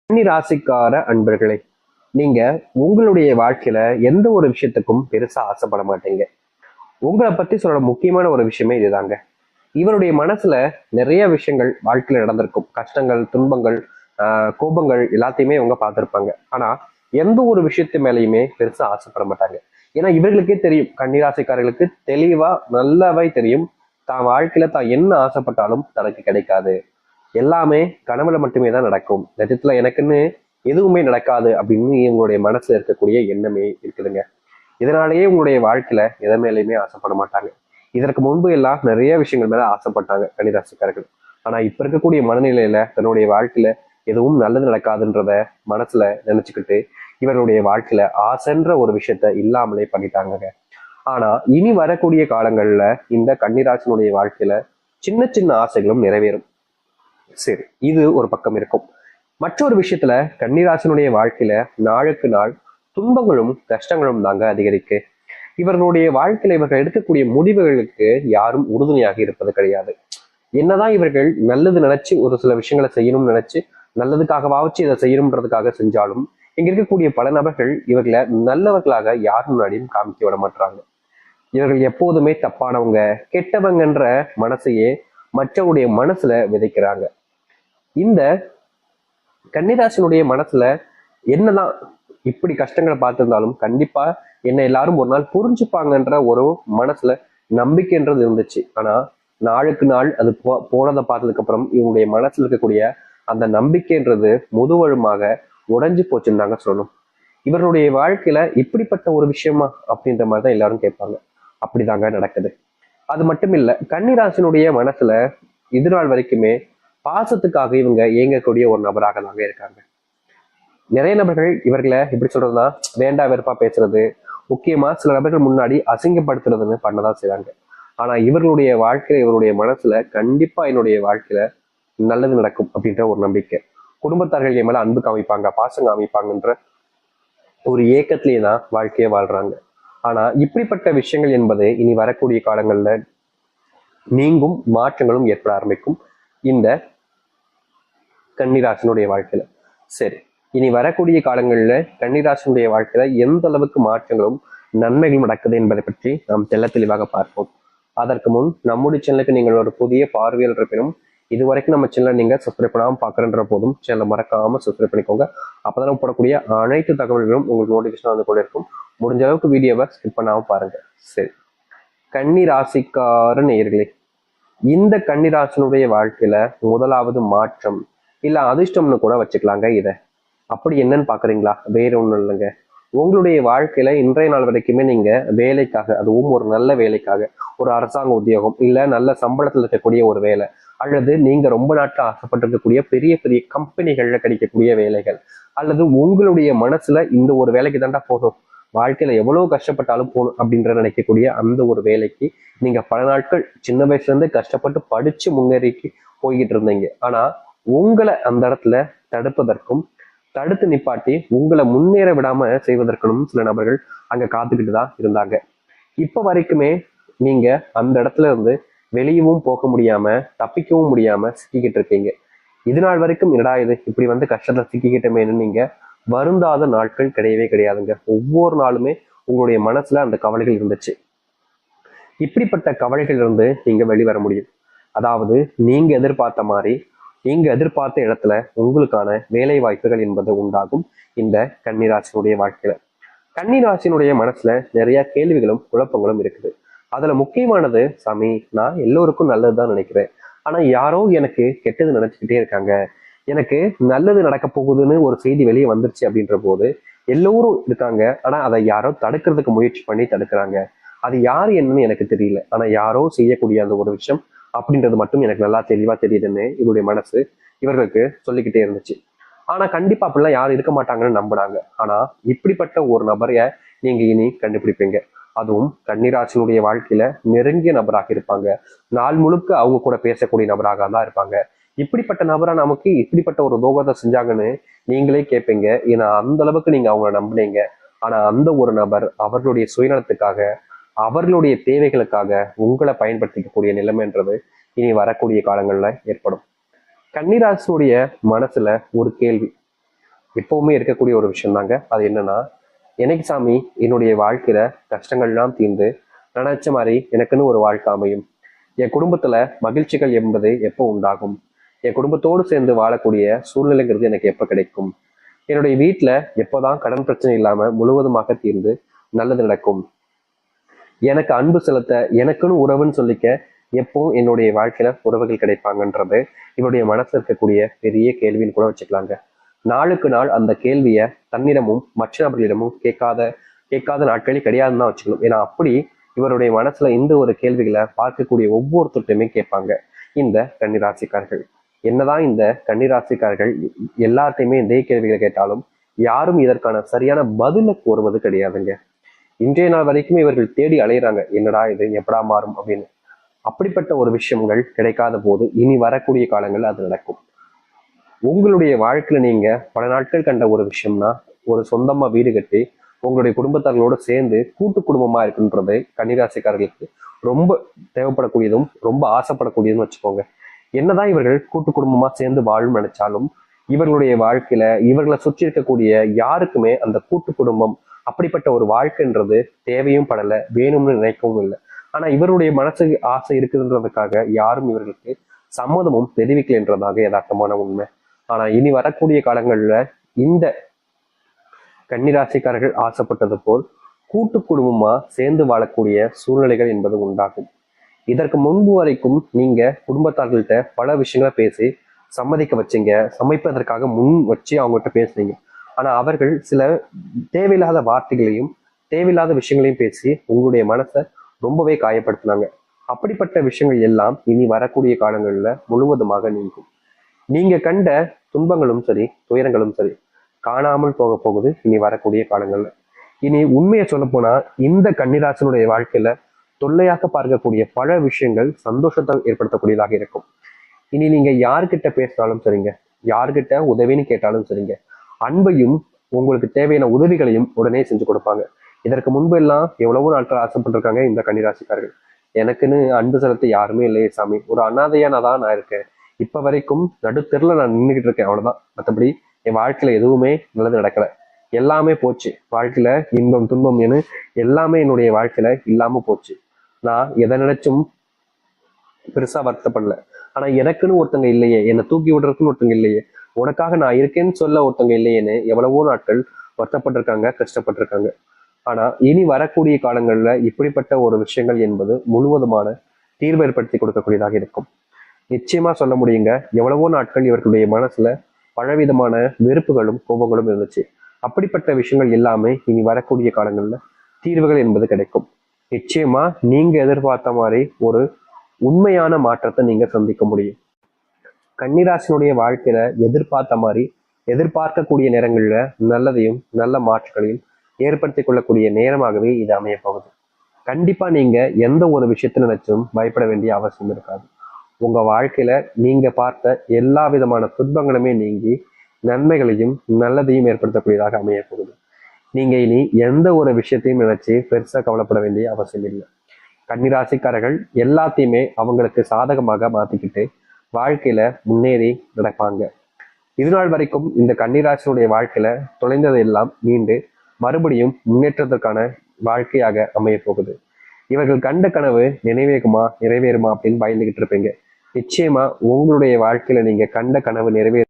கன்னி ராசிக்கார அன்பர்களே, நீங்க உங்களுடைய வாழ்க்கையில எந்த ஒரு விஷயத்துக்கும் பெருசா ஆசைப்பட மாட்டீங்க. உங்களை பத்தி சொல்ற முக்கியமான ஒரு விஷயமே இதுதாங்க. இவருடைய மனசுல நிறைய விஷயங்கள் வாழ்க்கையில நடந்திருக்கும். கஷ்டங்கள், துன்பங்கள், கோபங்கள் எல்லாத்தையுமே இவங்க பார்த்திருப்பாங்க. ஆனா எந்த ஒரு விஷயத்து மேலேயுமே பெருசா ஆசைப்பட மாட்டாங்க. ஏன்னா இவர்களுக்கே தெரியும், கன்னிராசிக்காரர்களுக்கு தெளிவா நல்லாவே தெரியும், தான் வாழ்க்கையில தான் என்ன ஆசைப்பட்டாலும் தனக்கு கிடைக்காது. எல்லாமே கனவுல மட்டுமே தான் நடக்கும். நிஜத்துல எனக்குன்னு எதுவுமே நடக்காது அப்படின்னு இவங்களுடைய மனசுல இருக்கக்கூடிய எண்ணமே இருக்குதுங்க. இதனாலேயே உங்களுடைய வாழ்க்கையில எதை மேலேயுமே ஆசைப்பட மாட்டாங்க. இதற்கு முன்பு எல்லாம் நிறைய விஷயங்கள் மேல ஆசைப்பட்டாங்க கன்னிராசிக்காரர்கள். ஆனா இப்ப இருக்கக்கூடிய மனநிலையில தன்னுடைய வாழ்க்கையில எதுவும் நல்லது நடக்காதுன்றத மனசுல நினைச்சுக்கிட்டு இவருடைய வாழ்க்கையில ஆசைன்ற ஒரு விஷயத்த இல்லாமலே பண்ணிட்டாங்க. ஆனா இனி வரக்கூடிய காலங்கள்ல இந்த கன்னிராசினுடைய வாழ்க்கையில சின்ன சின்ன ஆசைகளும் நிறைவேறும். சரி, இது ஒரு பக்கம் இருக்கும். மற்றொரு விஷயத்துல கன்னிராசினுடைய வாழ்க்கையில நாளுக்கு நாள் துன்பங்களும் கஷ்டங்களும் தாங்க அதிகரிக்கு. இவர்களுடைய வாழ்க்கையில இவர்கள் எடுக்கக்கூடிய முடிவுகளுக்கு யாரும் உறுதுணையாக இருப்பது கிடையாது. என்னதான் இவர்கள் நல்லது நினைச்சு ஒரு சில விஷயங்களை செய்யணும்னு நினைச்சு நல்லதுக்காகவாச்சு இதை செய்யணும்ன்றதுக்காக செஞ்சாலும் இங்க இருக்கக்கூடிய பல நபர்கள் இவர்களை நல்லவர்களாக யார் முன்னாடியும் காமிக்க விட மாட்டாங்க. இவர்கள் எப்போதுமே தப்பானவங்க, கெட்டவங்கன்ற மனசையே மற்றவருடைய மனசுல விதைக்கிறாங்க. இந்த கன்னிராசினுடைய மனசுல என்னதான் இப்படி கஷ்டங்களை பார்த்திருந்தாலும் கண்டிப்பா என்ன எல்லாரும் ஒரு நாள் புரிஞ்சுப்பாங்கன்ற ஒரு மனசுல நம்பிக்கைன்றது இருந்துச்சு. ஆனா நாளுக்கு நாள் அது போனதை பார்த்ததுக்கு அப்புறம் இவங்களுடைய மனசுல இருக்கக்கூடிய அந்த நம்பிக்கைன்றது முதுவழுமாக உடைஞ்சு போச்சுன்னு தாங்க சொல்லணும். இவர்களுடைய வாழ்க்கையில இப்படிப்பட்ட ஒரு விஷயமா அப்படின்ற மாதிரிதான் எல்லாரும் கேட்பாங்க. அப்படிதாங்க நடக்குது. அது மட்டும் இல்ல, கன்னிராசினுடைய மனசுல இது நாள் வரைக்குமே பாசத்துக்காக இவங்க இயங்கக்கூடிய ஒரு நபராக தாங்க இருக்காங்க. நிறைய நபர்கள் இவர்களை எப்படி சொல்றதுன்னா வேண்டா வெறுப்பா பேசுறது, முக்கியமா சில நபர்கள் முன்னாடி அசிங்கப்படுத்துறதுன்னு பண்ணதான் செய்றாங்க. ஆனா இவர்களுடைய வாழ்க்கையில இவருடைய மனசுல கண்டிப்பா என்னுடைய வாழ்க்கையில நல்லது நடக்கும் அப்படின்ற ஒரு நம்பிக்கை. குடும்பத்தார்கள் என் மேல அன்பு காமிப்பாங்க, பாசம் காமிப்பாங்கன்ற ஒரு ஏக்கத்திலேயே தான் வாழ்க்கையை வாழ்றாங்க. ஆனா இப்படிப்பட்ட விஷயங்கள் என்பது இனி வரக்கூடிய காலங்கள்ல நீங்கும், மாற்றங்களும் ஏற்பட ஆரம்பிக்கும் இந்த கன்னிராசினுடைய வாழ்க்கையில. சரி, இனி வரக்கூடிய காலங்களில் கன்னிராசினுடைய வாழ்க்கையில எந்த அளவுக்கு மாற்றங்களும் நன்மைகளும் நடக்குது என்பதை பற்றி நாம் தெள்ள தெளிவாக பார்ப்போம். அதற்கு முன் நம்முடைய சேனலுக்கு நீங்கள் ஒரு புதிய பார்வையில் இருப்பினும் இதுவரைக்கும் நம்ம சேனலை நீங்க சப்ஸ்கிரைப் பண்ணாமல் பார்க்குறன்ற போதும் சேனலை மறக்காம சப்ஸ்கிரைப் பண்ணிக்கோங்க. அப்பதான் போடக்கூடிய அனைத்து தகவல்களும் உங்களுக்கு நோட்டிஃபிகேஷன் வந்து கூட இருக்கும். முடிஞ்ச அளவுக்கு வீடியோவை ஸ்கிப் பண்ணாமல் பாருங்க. சரி, கன்னி ராசிக்கார நேயர்களே, இந்த கன்னிராசினுடைய வாழ்க்கையில முதலாவது மாற்றம் இல்ல அதிர்ஷ்டம்னு கூட வச்சுக்கலாங்க இதை. அப்படி என்னன்னு பாக்குறீங்களா? வேற ஒண்ணும் இல்லைங்க. உங்களுடைய வாழ்க்கையில இன்றைய நாள் வரைக்குமே நீங்க வேலைக்காக, அதுவும் ஒரு நல்ல வேலைக்காக, ஒரு அரசாங்க உத்தியோகம் இல்ல நல்ல சம்பளத்துல இருக்கக்கூடிய ஒரு வேலை, அல்லது நீங்க ரொம்ப நாட்கள் ஆசைப்பட்டிருக்கக்கூடிய பெரிய பெரிய கம்பெனிகள்ல கிடைக்கக்கூடிய வேலைகள், அல்லது உங்களுடைய மனசுல இந்த ஒரு வேலைக்கு தாண்டா போதும், வாழ்க்கையில எவ்வளவு கஷ்டப்பட்டாலும் போகணும் அப்படின்ற நினைக்கக்கூடிய அந்த ஒரு வேலைக்கு நீங்க பல நாட்கள் சின்ன வயசுல இருந்து கஷ்டப்பட்டு படிச்சு முன்னேறி போய்கிட்டு இருந்தீங்க. ஆனா உங்களை அந்த இடத்துல தடுப்பதற்கும் தடுத்து நிப்பாட்டி உங்களை முன்னேற விடாம செய்வதற்கும் சில நபர்கள் அங்க காத்துக்கிட்டு தான் இருந்தாங்க. இப்ப வரைக்குமே நீங்க அந்த இடத்துல இருந்து வெளியவும் போக முடியாம, தப்பிக்கவும் முடியாம சிக்கிக்கிட்டு இருக்கீங்க. இது நாள் வரைக்கும் என்னடா இது இப்படி வந்து கஷ்டத்துல சிக்கிக்கிட்டமேன்னு நீங்க வருந்தாத நாட்கள் கிடையவே கிடையாதுங்க. ஒவ்வொரு நாளுமே உங்களுடைய மனசுல அந்த கவலைகள் இருந்துச்சு. இப்படிப்பட்ட கவலைகள் இருந்து நீங்க வெளிவர முடியும். அதாவது நீங்க எதிர்பார்த்த மாதிரி, நீங்க எதிர்பார்த்த இடத்துல உங்களுக்கான வேலை வாய்ப்புகள் என்பது உண்டாகும் இந்த கன்னிராசினுடைய வாழ்க்கையில. கன்னிராசினுடைய மனசுல நிறைய கேள்விகளும் குழப்பங்களும் இருக்குது. அதுல முக்கியமானது, சாமி நான் எல்லோருக்கும் நல்லதுதான் நினைக்கிறேன், ஆனா யாரோ எனக்கு கெட்டது நினைச்சுக்கிட்டே இருக்காங்க, எனக்கு நல்லது நடக்க போகுதுன்னு ஒரு செய்தி வெளியே வந்துருச்சு அப்படின்ற போது எல்லோரும் இருக்காங்க, ஆனா அதை யாரோ தடுக்கிறதுக்கு முயற்சி பண்ணி தடுக்கிறாங்க. அது யாரு என்னன்னு எனக்கு தெரியல, ஆனா யாரோ செய்யக்கூடிய அந்த ஒரு விஷயம் அப்படின்றது மட்டும் எனக்கு நல்லா தெளிவா தெரியுதுன்னு இவருடைய மனசு இவர்களுக்கு சொல்லிக்கிட்டே இருந்துச்சு. ஆனா கண்டிப்பா அப்படிலாம் யாரும் இருக்க மாட்டாங்கன்னு நம்பினாங்க. ஆனா இப்படிப்பட்ட ஒரு நபரைய நீங்க இனி கண்டுபிடிப்பீங்க. அதுவும் கன்னிராசினுடைய வாழ்க்கையில நெருங்கிய நபராக இருப்பாங்க. நாள் முழுக்க அவங்க கூட பேசக்கூடிய நபராக தான் இருப்பாங்க. இப்படிப்பட்ட நபரா நமக்கு இப்படிப்பட்ட ஒரு துரோகத்தை செஞ்சாங்கன்னு நீங்களே கேட்பீங்க. ஏன்னா அந்த அளவுக்கு நீங்க அவங்கள நம்பினீங்க. ஆனா அந்த ஒரு நபர் அவர்களுடைய சுயநலத்துக்காக, அவர்களுடைய தேவைகளுக்காக உங்களை பயன்படுத்திக்கக்கூடிய நிலைமைன்றது இனி வரக்கூடிய காலங்கள்ல ஏற்படும். கன்னிராசினுடைய மனசுல ஒரு கேள்வி, எப்பவுமே இருக்கக்கூடிய ஒரு விஷயம் தாங்க. அது என்னன்னா, எனக்கு சாமி என்னுடைய வாழ்க்கையில கஷ்டங்கள்லாம் தீர்ந்து நினைச்ச மாதிரி எனக்குன்னு ஒரு வாழ்க்கை அமையும். என் குடும்பத்துல மகிழ்ச்சிகள் என்பது எப்போ உண்டாகும்? என் குடும்பத்தோடு சேர்ந்து வாழக்கூடிய சூழ்நிலைங்கிறது எனக்கு எப்ப கிடைக்கும்? என்னுடைய வீட்டுல எப்போதான் கடன் பிரச்சனை இல்லாம முழுவதுமாக தீர்ந்து நல்லது நடக்கும்? எனக்கு அன்பு செலுத்த எனக்குன்னு உறவுன்னு சொல்லிக்க எப்போ என்னுடைய வாழ்க்கையில உறவுகள் கிடைப்பாங்கன்றது இவருடைய மனசுல இருக்கக்கூடிய பெரிய கேள்வின்னு கூட வச்சுக்கலாங்க. நாளுக்கு நாள் அந்த கேள்விய தன்னிடமும் மற்ற நபர்களிடமும் கேட்காத நாட்களே கிடையாதுன்னு தான் வச்சுக்கணும். ஏன்னா அப்படி இவருடைய மனசுல இந்த ஒரு கேள்விகளை பார்க்கக்கூடிய ஒவ்வொருத்தருமே கேட்பாங்க இந்த கன்னிராசிக்காரர்கள். என்னதான் இந்த கன்னிராசிக்காரர்கள் எல்லாத்தையுமே இதே கேள்விகளை கேட்டாலும் யாரும் இதற்கான சரியான பதில கூறுவது கிடையாதுங்க. இன்றைய நாள் வரைக்குமே இவர்கள் தேடி அலையிறாங்க, என்னடா இது எப்படா மாறும் அப்படின்னு. அப்படிப்பட்ட ஒரு விஷயங்கள் கிடைக்காத போது இனி வரக்கூடிய காலங்கள் அது நடக்கும். உங்களுடைய வாழ்க்கையில நீங்க பல நாட்கள் கண்ட ஒரு விஷயம்னா, ஒரு சொந்தமா வீடு கட்டி உங்களுடைய குடும்பத்தார்களோட சேர்ந்து கூட்டு குடும்பமா இருக்குன்றது கன்னிராசிக்காரர்களுக்கு ரொம்ப தேவைப்படக்கூடியதும் ரொம்ப ஆசைப்படக்கூடியதும் வச்சுக்கோங்க. என்னதான் இவர்கள் கூட்டு குடும்பமா சேர்ந்து வாழும் நினைச்சாலும் இவர்களுடைய வாழ்க்கையில இவர்களை சுற்றி இருக்கக்கூடிய யாருக்குமே அந்த கூட்டு குடும்பம் அப்படிப்பட்ட ஒரு வாழ்க்கைன்றது தேவையும் படல, வேணும்னு நினைக்கவும் இல்லை. ஆனா இவருடைய மனசுக்கு ஆசை இருக்குதுன்றதுக்காக யாரும் இவர்களுக்கு சம்மதமும் தெரிவிக்கலைன்றதாக யதார்த்தமான உண்மை. ஆனா இனி வரக்கூடிய காலங்கள்ல இந்த கன்னிராசிக்காரர்கள் ஆசைப்பட்டது போல் கூட்டு குடும்பமா சேர்ந்து வாழக்கூடிய சூழ்நிலைகள் என்பது உண்டாகும். இதற்கு முன்பு வரைக்கும் நீங்க குடும்பத்தார்கள்ட்ட பல விஷயங்களை பேசி சம்மதிக்க வச்சீங்க, சமைப்பதற்காக முன் வச்சு அவங்ககிட்ட பேசுனீங்க. ஆனா அவர்கள் சில தேவையில்லாத வார்த்தைகளையும் தேவையில்லாத விஷயங்களையும் பேசி உங்களுடைய மனசை ரொம்பவே காயப்படுத்தினாங்க. அப்படிப்பட்ட விஷயங்கள் எல்லாம் இனி வரக்கூடிய காலங்கள்ல முழுவதுமாக நீங்கும். நீங்க கண்ட துன்பங்களும் சரி துயரங்களும் சரி காணாமல் போக போகுது இனி வரக்கூடிய காலங்கள்ல. இனி உண்மையை சொல்ல போனா இந்த கன்னிராசனுடைய வாழ்க்கையில தொல்லையாக பார்க்கக்கூடிய பல விஷயங்கள் சந்தோஷத்தை ஏற்படுத்தக்கூடியதாக இருக்கும். இனி நீங்க யார்கிட்ட பேசினாலும் சரிங்க, யார்கிட்ட உதவின்னு கேட்டாலும் சரிங்க, அன்பையும் உங்களுக்கு தேவையான உதவிகளையும் உடனே செஞ்சு கொடுப்பாங்க. இதற்கு முன்பு எல்லாம் எவ்வளவோ நாட்கள் ஆசைப்பட்டிருக்காங்க இந்த கன்னிராசிக்காரர்கள். எனக்குன்னு அன்பு செலுத்த யாருமே இல்லையே சாமி, ஒரு அனாதையா நான் இருக்கேன், இப்ப வரைக்கும் நடுத்தெருல நான் நின்றுகிட்டு இருக்கேன், அவ்வளவுதான். மற்றபடி என் வாழ்க்கையில எதுவுமே நல்லது நடக்கல, எல்லாமே போச்சு, வாழ்க்கையில இன்பம் துன்பம் என எல்லாமே என்னுடைய வாழ்க்கையில இல்லாம போச்சு. நான் எதை நினைச்சும் பெருசா வருத்தப்படல. ஆனா எனக்குன்னு ஒருத்தங்க இல்லையே, என்னை தூக்கி விடுறதுக்குன்னு ஒருத்தங்க இல்லையே, உனக்காக நான் இருக்கேன்னு சொல்ல ஒருத்தங்க இல்லையேன்னு எவ்வளவோ நாட்கள் வருத்தப்பட்டிருக்காங்க, கஷ்டப்பட்டிருக்காங்க. ஆனா இனி வரக்கூடிய காலங்கள்ல இப்படிப்பட்ட ஒரு விஷயங்கள் என்பது முழுவதுமான தீர்வு ஏற்படுத்தி கொடுக்கக்கூடியதாக இருக்கும். நிச்சயமா சொல்ல முடியுங்க, எவ்வளவோ நாட்கள் இவர்களுடைய மனசுல பலவிதமான வெறுப்புகளும் கோபங்களும் இருந்துச்சு. அப்படிப்பட்ட விஷயங்கள் எல்லாமே இனி வரக்கூடிய காலங்கள்ல தீர்வுகள் என்பது கிடைக்கும். நிச்சயமா நீங்க எதிர்பார்த்த மாதிரி ஒரு உண்மையான மாற்றத்தை நீங்க சந்திக்க முடியும். கன்னிராசினுடைய வாழ்க்கையில எதிர்பார்த்த மாதிரி எதிர்பார்க்கக்கூடிய நேரங்கள்ல நல்லதையும் நல்ல மாற்றங்களையும் ஏற்படுத்தி கொள்ளக்கூடிய நேரமாகவே இது அமைய போகுது. கண்டிப்பா நீங்க எந்த ஒரு விஷயத்தை நினைச்சும் பயப்பட வேண்டிய அவசியம் இருக்காது. உங்க வாழ்க்கையில நீங்க பார்த்த எல்லா விதமான துன்பங்களுமே நீங்கி நன்மைகளையும் நல்லதையும் ஏற்படுத்தக்கூடியதாக அமைய போகுது. நீங்க இனி எந்த ஒரு விஷயத்தையும் நினைச்சு பெருசா கவலைப்பட வேண்டிய அவசியம் இல்லை. கன்னிராசிக்காரர்கள் எல்லாத்தையுமே அவங்களுக்கு சாதகமாக மாத்திக்கிட்டு வாழ்க்கையில முன்னேறி நடப்பாங்க. இதுநாள் வரைக்கும் இந்த கன்னிராசினுடைய வாழ்க்கையில தொலைந்தது எல்லாம் மீண்டு மறுபடியும் முன்னேற்றத்திற்கான வாழ்க்கையாக அமைய போகுது. இவர்கள் கண்ட கனவு நிறைவேறுமா அப்படின்னு பயந்துகிட்டு இருப்பீங்க. நிச்சயமா உங்களுடைய வாழ்க்கையில நீங்க கண்ட கனவு நிறைவேறும்.